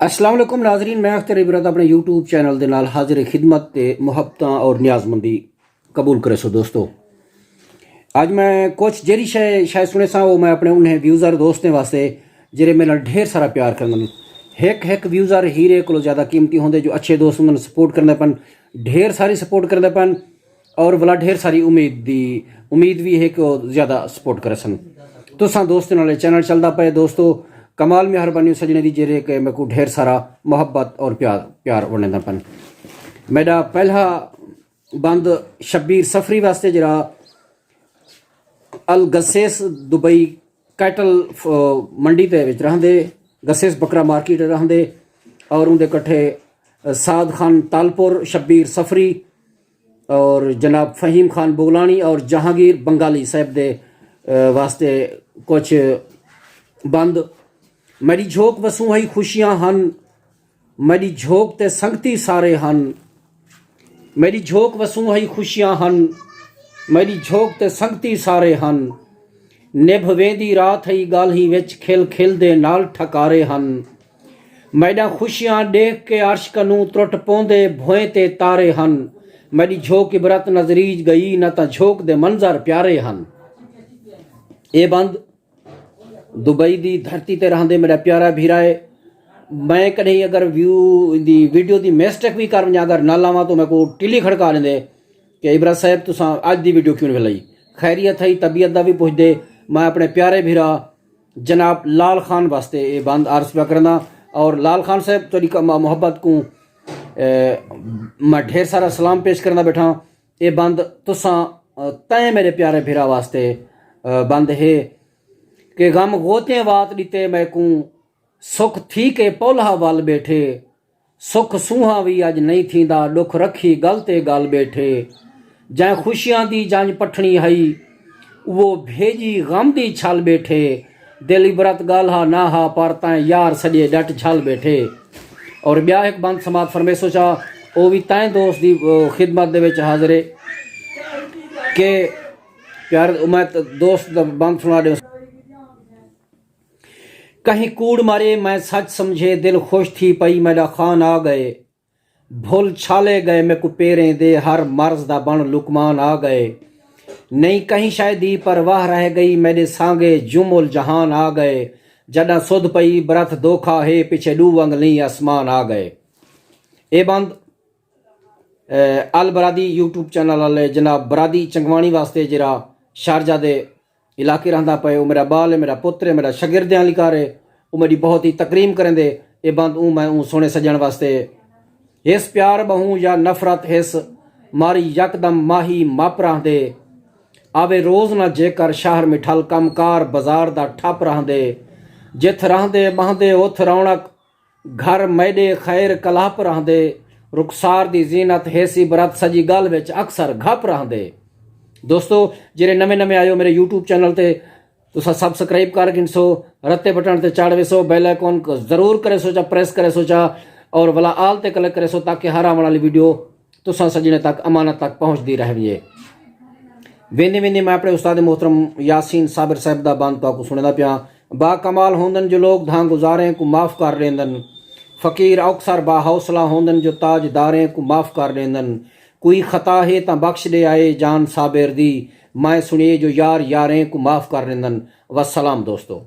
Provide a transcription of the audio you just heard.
अस्सलाम वालेकुम नाजरीन, मैं अख्तर इबरत अपने यूट्यूब चैनल के नाल हाजिर खिदमत ते मुहब्बत और न्याजमंदी कबूल करे सो। दोस्तों, आज मैं कुछ जेरी शायद सुने सा वो मैं अपने उन्हें व्यूज़र दोस्तें वास्ते जेरे मेरे नाल ढेर सारा प्यार करन। एक व्यूज़र हीरे को ज़्यादा कीमती होंगे जो अच्छे दोस्त मैंने सपोर्ट करते पन, ढेर सारी सपोर्ट करते पन और वाला ढेर सारी उम्मीद भी है कि ज़्यादा सपोर्ट करे सन। तो दोस्तों नाल चैनल चलता पे दोस्तों, कमाल मेहरबानी सजने दी जेरे के मेरे को ढेर सारा मोहब्बत और प्यार वरने पन। मेरा पहला बंद शब्बीर सफरी वास्ते जरा अल गसेस दुबई कैटल मंडी के रहंदे, गसेस बकरा मार्केट रहंदे और उनके कट्ठे साद खान तालपुर, शब्बीर सफरी और जनाब फहीम खान बुगलानी और जहांगीर बंगाली साहब दे वास्ते कुछ बंद। मेरी झोंक वसूं ही खुशियां हन, मेरी झोंक ते संगती सारे हन, मेरी झोंक वसूं ही खुशियां हन, मेरी झोंक ते संगती सारे हन। निभ वेंदी रात ही गाल्ही विच खिल खिल दे नाल ठकारे हन। मैडा खुशियां देख के अर्श कनू त्रुट पौंदे भोए ते तारे हन। मेरी झोंक इबरत नजरीज गई न ता झोंक दे मंजर प्यारे हन। ये बंद दुबई दी धरती ते रहंदे मेरा प्यारा भीराए। मैं कहीं अगर वीडियो दी मिस्टेक भी कर अगर ना लावा तो मेरे को टिली खड़का लेंदे कि इबरत साहब तुसा अज दी वीडियो क्यों नहीं लाई। खैरियत है, तबीयत का भी पुछदे। मैं अपने प्यारे भीरा जनाब लाल खान वास्ते ये बंद अर्ज पा करना। और लाल खान साहब थोड़ी मोहब्बत को मैं ढेर सारा सलाम पेश करना बैठा। ये बंद तुसा तय मेरे प्यारे भीरा वास्ते बंद है कि गम गोते वात दिते मैं को सुख थी के पौल्हा वाल बैठे। सुख सूहा भी अज नहीं थींदा, दुख रखी गल ते गल बैठे। जै खुशियां दी जंज पठनी हई वो भेजी गम दी छल बैठे। दिल इबरत गाल्हा ना हा पर तैं यार सजे डट छल बैठे। और ब्या एक बंद समात फरमेसो चा वो भी तैं दोस्त दी खिदमत दे विच हाजिर है कि प्यार मैं दोस्त बंद सुना दे। कहीं कूड़ मारे मैं सच समझे दिल खुश थी पई मेरा खान आ गए। भुल छाले गए मैं को पेरें दे हर मर्ज दा बन लुकमान आ गए। नहीं कहीं शायदी पर वाह रह गई मेरे सांगे जुमुल जहान आ गए। जडा सुध पई बरथ धोखा है पिछे डू वंगली आसमान आ गए। ये बंद अल बरादी यूट्यूब चैनल वाले जनाब बरादी चंगवाणी वास्ते जरा शारजा दे इलाके रहंदा पे। वो मेरा बाल है, मेरा पुत्र है, मेरा शगिर्द लिकार है। वो मेरी बहुत ही तकरीम करें दे। ये बंद मैं सोने सजन वास्ते हिस प्यार बहूँ या नफरत हिस मारी यकदम माही माप रह दे। आवे रोज ना जेकर शहर मिठल कमकार बाजार दा ठप रह दे। जिथ रहंदे बहंदे उथ रौनक घर मैडे खैर कलाप रह दे। रुखसार दी जीनत हेसी बरत सजी गल विच अक्सर घप रह दे। दोस्तों, जेरे नवे आयो मेरे यूट्यूब चैनल ते तुसा सब्सक्राइब कर गिनसो, रत्ते बटन ते चाड़ वेसो, बेल आइकॉन को जरूर करे सोचा प्रेस करे सोचा और वाला आल ते क्लिक करे सो ताकि हर आने वाली वीडियो तुसा सजने तक अमानत तक पहुँचती रहे। वेंदे मैं अपने उस्ताद मोहतरम यासीन साबिर साहब दा बंद तो सुनदा पिया। बा कमाल होंदन जो लोग धां गुजारें को माफ़ कर रेंदन। फ़कीर अक्सर बा हौसला होंदन जो ताजदारें को माफ़ कर रेंदन। कोई खता है ता बख्श दे आए जान साबिर दी। मैं सुनिए जो यार यारें को माफ़ कर रेंदन। वस्सलाम दोस्तों।